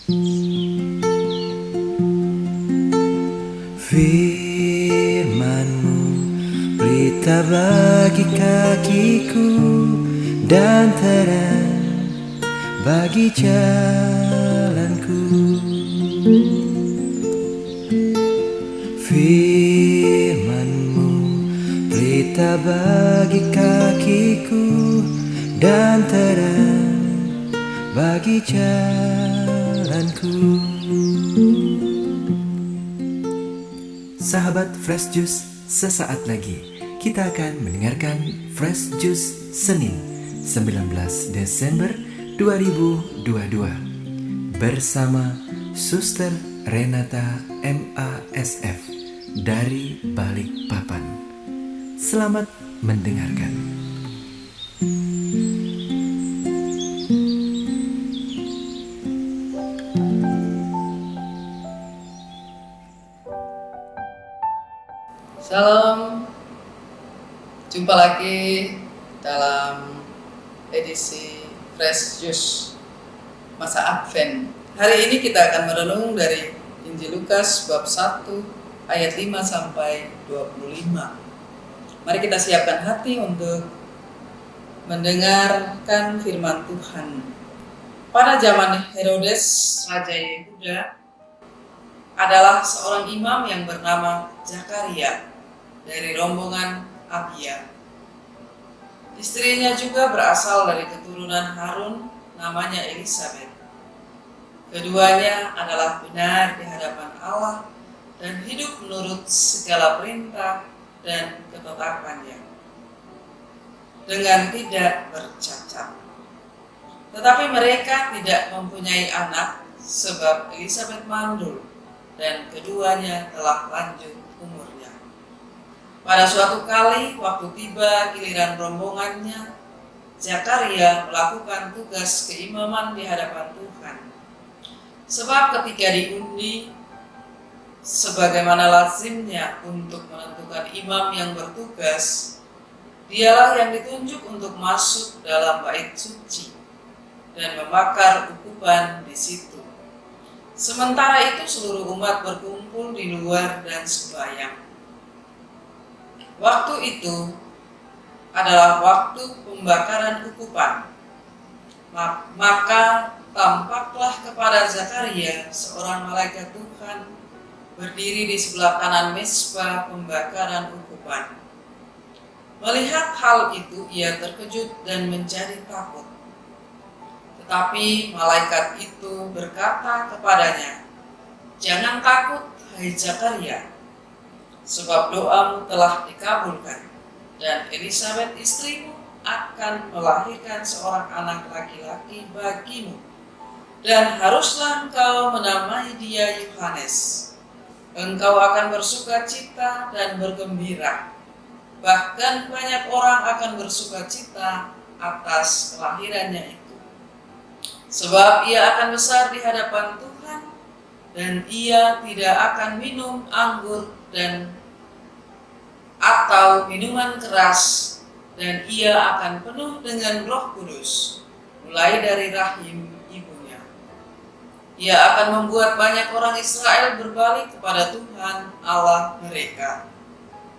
Firman-Mu pelita bagi kakiku dan terang bagi jalanku. Firman-Mu pelita bagi kakiku dan terang bagi jalanku. Sahabat Fresh Juice, sesaat lagi kita akan mendengarkan Fresh Juice Senin 19 Desember 2022 bersama Suster Renata MASF dari Balikpapan. Selamat mendengarkan. Salam, jumpa lagi dalam edisi Fresh Juice masa Advent. Hari ini kita akan merenung dari Injil Lukas bab 1 ayat 5 sampai 25. Mari kita siapkan hati untuk mendengarkan firman Tuhan. Pada zaman Herodes, Raja Yehuda, adalah seorang imam yang bernama Zakaria dari rombongan Abia. Istrinya juga berasal dari keturunan Harun, namanya Elisabet. Keduanya adalah benar di hadapan Allah dan hidup menurut segala perintah dan ketetapannya, dengan tidak bercacat. Tetapi mereka tidak mempunyai anak sebab Elisabet mandul dan keduanya telah lanjut umurnya. Pada suatu kali, waktu tiba giliran rombongannya, Zakaria melakukan tugas keimaman di hadapan Tuhan. Sebab ketika diundi, sebagaimana lazimnya untuk menentukan imam yang bertugas, dialah yang ditunjuk untuk masuk dalam bait suci dan membakar ukupan di situ. Sementara itu seluruh umat berkumpul di luar dan sembahyang. Waktu itu adalah waktu pembakaran ukupan. Maka tampaklah kepada Zakaria seorang malaikat Tuhan berdiri di sebelah kanan mezbah pembakaran ukupan. Melihat hal itu, ia terkejut dan menjadi takut. Tetapi malaikat itu berkata kepadanya, "Jangan takut, hai Zakaria, sebab doamu telah dikabulkan, dan Elisabet istrimu akan melahirkan seorang anak laki-laki bagimu, dan haruslah engkau menamai dia Yohanes. Engkau akan bersuka cita dan bergembira, bahkan banyak orang akan bersuka cita atas kelahirannya itu. Sebab ia akan besar di hadapan Tuhan, dan ia tidak akan minum anggur atau minuman keras, dan ia akan penuh dengan Roh Kudus mulai dari rahim ibunya. Ia akan membuat banyak orang Israel berbalik kepada Tuhan Allah mereka,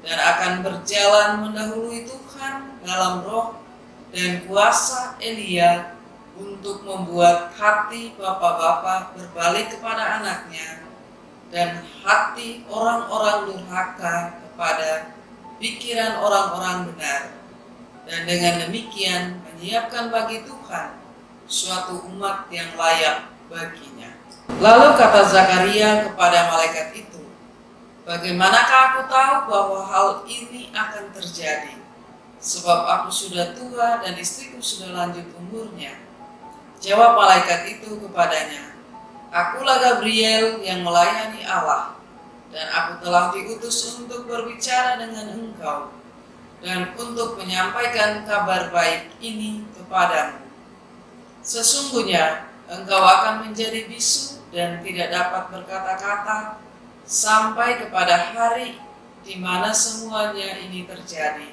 dan akan berjalan mendahului Tuhan dalam roh dan kuasa Elia, untuk membuat hati bapa-bapa berbalik kepada anaknya, dan hati orang-orang durhaka kepada pikiran orang-orang benar, dan dengan demikian menyiapkan bagi Tuhan suatu umat yang layak baginya." Lalu kata Zakaria kepada malaikat itu, "Bagaimanakah aku tahu bahwa hal ini akan terjadi? Sebab aku sudah tua dan istriku sudah lanjut umurnya." Jawab malaikat itu kepadanya, "Akulah Gabriel yang melayani Allah, dan aku telah diutus untuk berbicara dengan engkau dan untuk menyampaikan kabar baik ini kepadamu. Sesungguhnya engkau akan menjadi bisu dan tidak dapat berkata-kata sampai kepada hari di mana semuanya ini terjadi,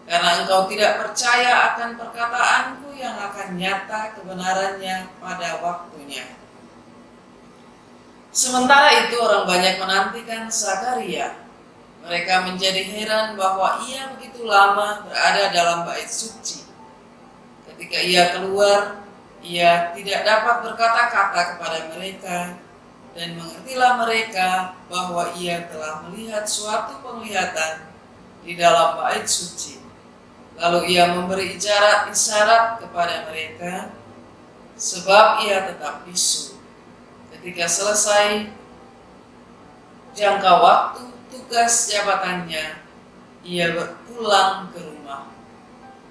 karena engkau tidak percaya akan perkataanku yang akan nyata kebenarannya pada waktunya." Sementara itu orang banyak menantikan Zakaria. Mereka menjadi heran bahwa ia begitu lama berada dalam bait suci. Ketika ia keluar, ia tidak dapat berkata-kata kepada mereka, dan mengertilah mereka bahwa ia telah melihat suatu penglihatan di dalam bait suci. Lalu ia memberi isyarat kepada mereka, sebab ia tetap bisu. Ketika selesai jangka waktu tugas jabatannya, ia berpulang ke rumah.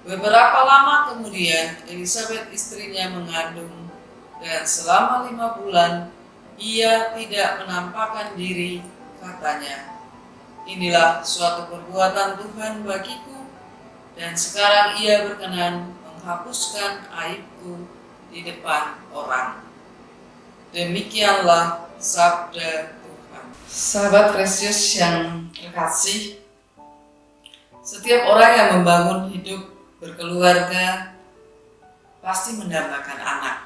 Beberapa lama kemudian Elisabet istrinya mengandung, dan selama 5 bulan ia tidak menampakkan diri, katanya, "Inilah suatu perbuatan Tuhan bagiku, dan sekarang ia berkenan menghapuskan aibku di depan orang." Demikianlah sabda Tuhan. Sahabat Precious yang terkasih, setiap orang yang membangun hidup berkeluarga pasti mendambakan anak.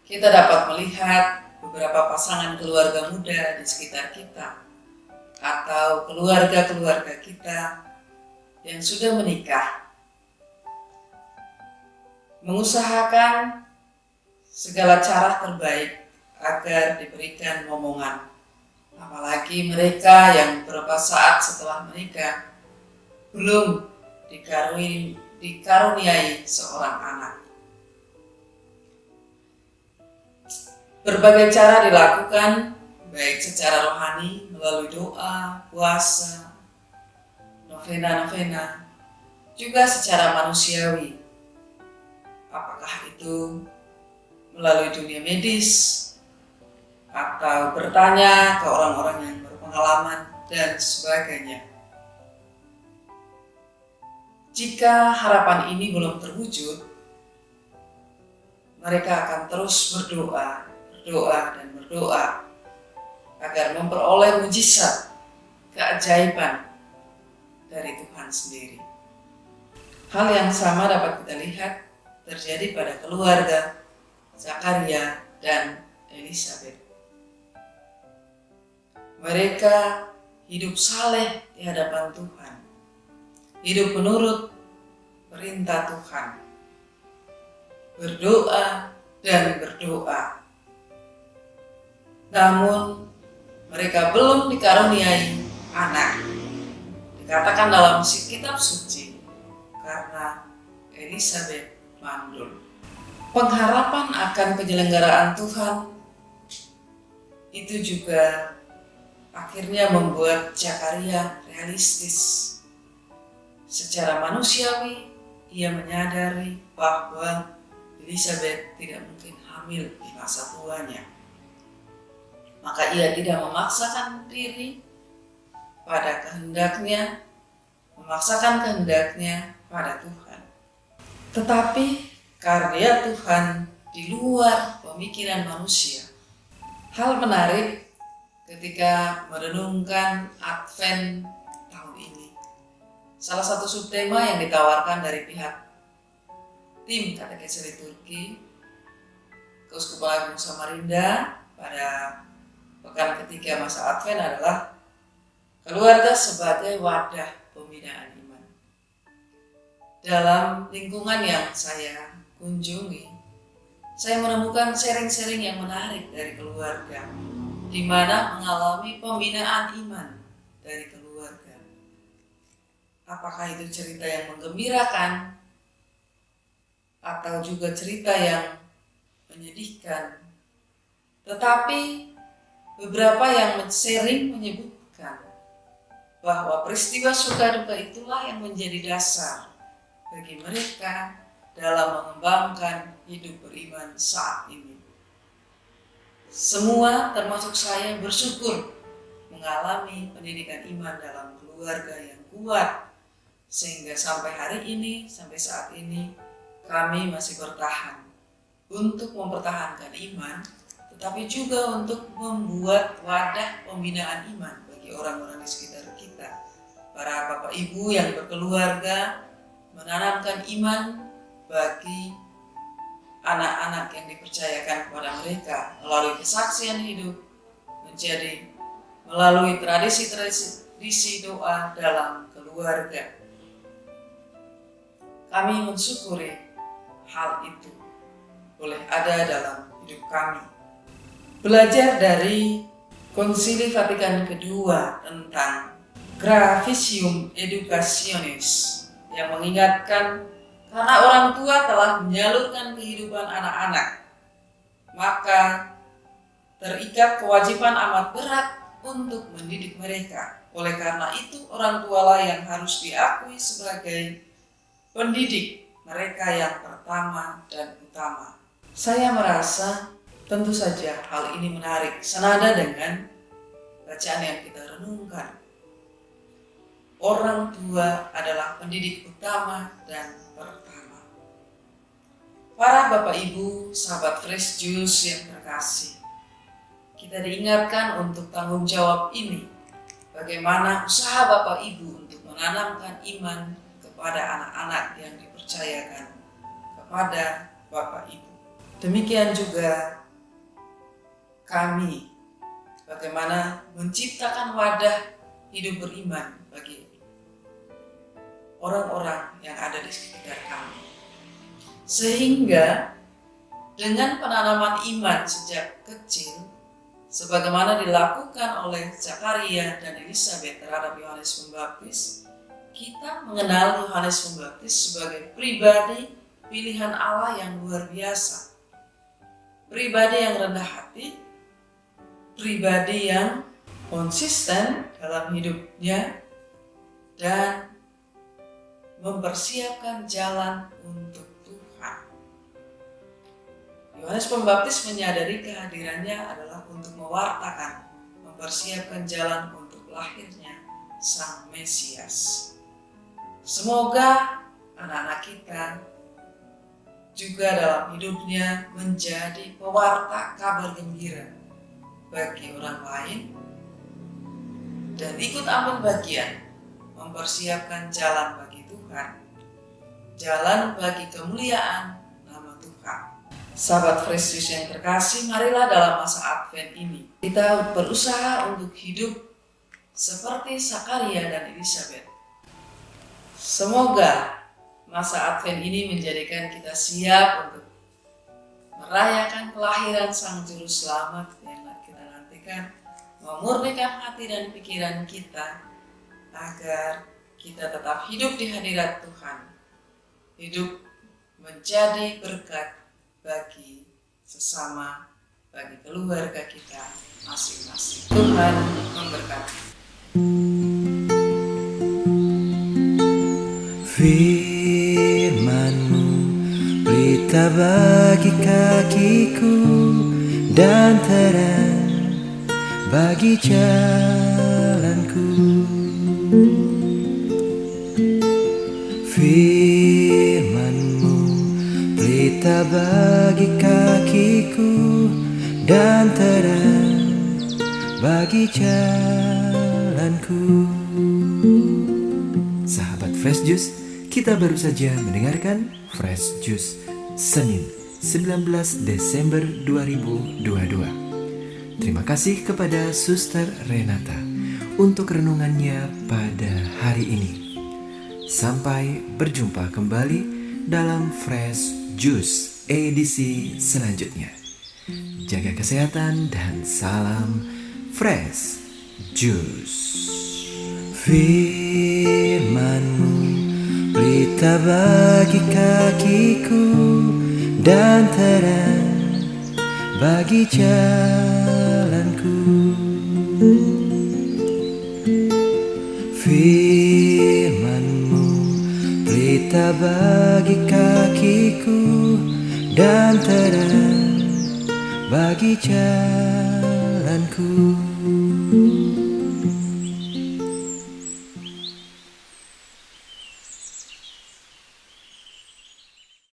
Kita dapat melihat beberapa pasangan keluarga muda di sekitar kita, atau keluarga-keluarga kita yang sudah menikah, mengusahakan segala cara terbaik agar diberikan momongan. Apalagi mereka yang beberapa saat setelah menikah belum dikaruniai seorang anak. Berbagai cara dilakukan, baik secara rohani melalui doa, puasa, novena, juga secara manusiawi. Apakah itu melalui dunia medis, atau bertanya ke orang-orang yang berpengalaman, dan sebagainya. Jika harapan ini belum terwujud, mereka akan terus berdoa agar memperoleh mujizat, keajaiban dari Tuhan sendiri. Hal yang sama dapat kita lihat terjadi pada keluarga Zakaria dan Elisabet. Mereka hidup saleh di hadapan Tuhan, hidup menurut perintah Tuhan, berdoa dan berdoa. Namun mereka belum dikaruniai anak. Dikatakan dalam kitab suci, karena Elisabet mandul. Pengharapan akan penyelenggaraan Tuhan itu juga akhirnya membuat Zakaria realistis. Secara manusiawi, ia menyadari bahwa Elisabet tidak mungkin hamil di masa tuanya. Maka ia tidak memaksakan diri pada kehendaknya, memaksakan kehendaknya pada Tuhan. Tetapi karya Tuhan di luar pemikiran manusia. Hal menarik ketika merenungkan Advent tahun ini. Salah satu subtema yang ditawarkan dari pihak tim Katekesi Liturgi Keuskupan Agung Samarinda pada pekan ketiga masa Advent adalah keluarga sebagai wadah pembinaan iman. Dalam lingkungan yang saya kunjungi, saya menemukan sharing-sharing yang menarik dari keluarga, di mana mengalami pembinaan iman dari keluarga. Apakah itu cerita yang menggembirakan, atau juga cerita yang menyedihkan? Tetapi beberapa yang sharing menyebutkan bahwa peristiwa suka duka itulah yang menjadi dasar bagi mereka dalam mengembangkan hidup beriman saat ini. Semua termasuk saya bersyukur mengalami pendidikan iman dalam keluarga yang kuat, sehingga sampai hari ini, sampai saat ini kami masih bertahan untuk mempertahankan iman, tetapi juga untuk membuat wadah pembinaan iman bagi orang-orang di sekitar kita. Para bapak ibu yang berkeluarga menanamkan iman bagi anak-anak yang dipercayakan kepada mereka melalui kesaksian hidup menjadi melalui tradisi doa dalam keluarga. Kami mensyukuri hal itu boleh ada dalam hidup kami. Belajar dari Konsili Vatikan kedua tentang Gravisium Educationis yang mengingatkan karena orang tua telah menyalurkan kehidupan anak-anak, maka terikat kewajiban amat berat untuk mendidik mereka. Oleh karena itu, orang tualah yang harus diakui sebagai pendidik mereka yang pertama dan utama. Saya merasa tentu saja hal ini menarik, senada dengan bacaan yang kita renungkan. Orang tua adalah pendidik utama dan pertama. Para Bapak Ibu, sahabat Fresh Juice yang terkasih, kita diingatkan untuk tanggung jawab ini. Bagaimana usaha Bapak Ibu untuk menanamkan iman kepada anak-anak yang dipercayakan kepada Bapak Ibu. Demikian juga kami, bagaimana menciptakan wadah hidup beriman bagi orang-orang yang ada di sekitar kami. Sehingga dengan penanaman iman sejak kecil, sebagaimana dilakukan oleh Zakaria dan Elizabeth terhadap Yohanes Pembaptis, kita mengenal Yohanes Pembaptis sebagai pribadi pilihan Allah yang luar biasa. Pribadi yang rendah hati, pribadi yang konsisten dalam hidupnya, dan mempersiapkan jalan untuk Tuhan. Yohanes Pembaptis menyadari kehadirannya adalah untuk mewartakan, mempersiapkan jalan untuk lahirnya Sang Mesias. Semoga anak-anak kita juga dalam hidupnya menjadi pewarta kabar gembira bagi orang lain dan ikut ambil bagian mempersiapkan jalan bagi Tuhan, jalan bagi kemuliaan nama Tuhan. Sahabat Fresh Juice yang terkasih, marilah dalam masa Advent ini kita berusaha untuk hidup seperti Zakaria dan Elizabeth. Semoga masa Advent ini menjadikan kita siap untuk merayakan kelahiran Sang Juru Selamat yang kita nantikan, memurnikan hati dan pikiran kita agar kita tetap hidup di hadirat Tuhan, hidup menjadi berkat bagi sesama, bagi keluarga kita masing-masing. Tuhan memberkati. Firman-Mu pelita bagi kakiku dan terang bagi jalanku. Firman-Mu pelita bagi kakiku dan terang bagi jalanku. Sahabat Fresh Juice, kita baru saja mendengarkan Fresh Juice Senin 19 Desember 2022. Terima kasih kepada Suster Renata untuk renungannya pada hari ini. Sampai berjumpa kembali dalam Fresh Juice edisi selanjutnya. Jaga kesehatan dan salam Fresh Juice. Firman-Mu pelita bagi kakiku dan terang bagi jalanku. Firman-Mu pelita bagi kakiku dan terang bagi jalanku.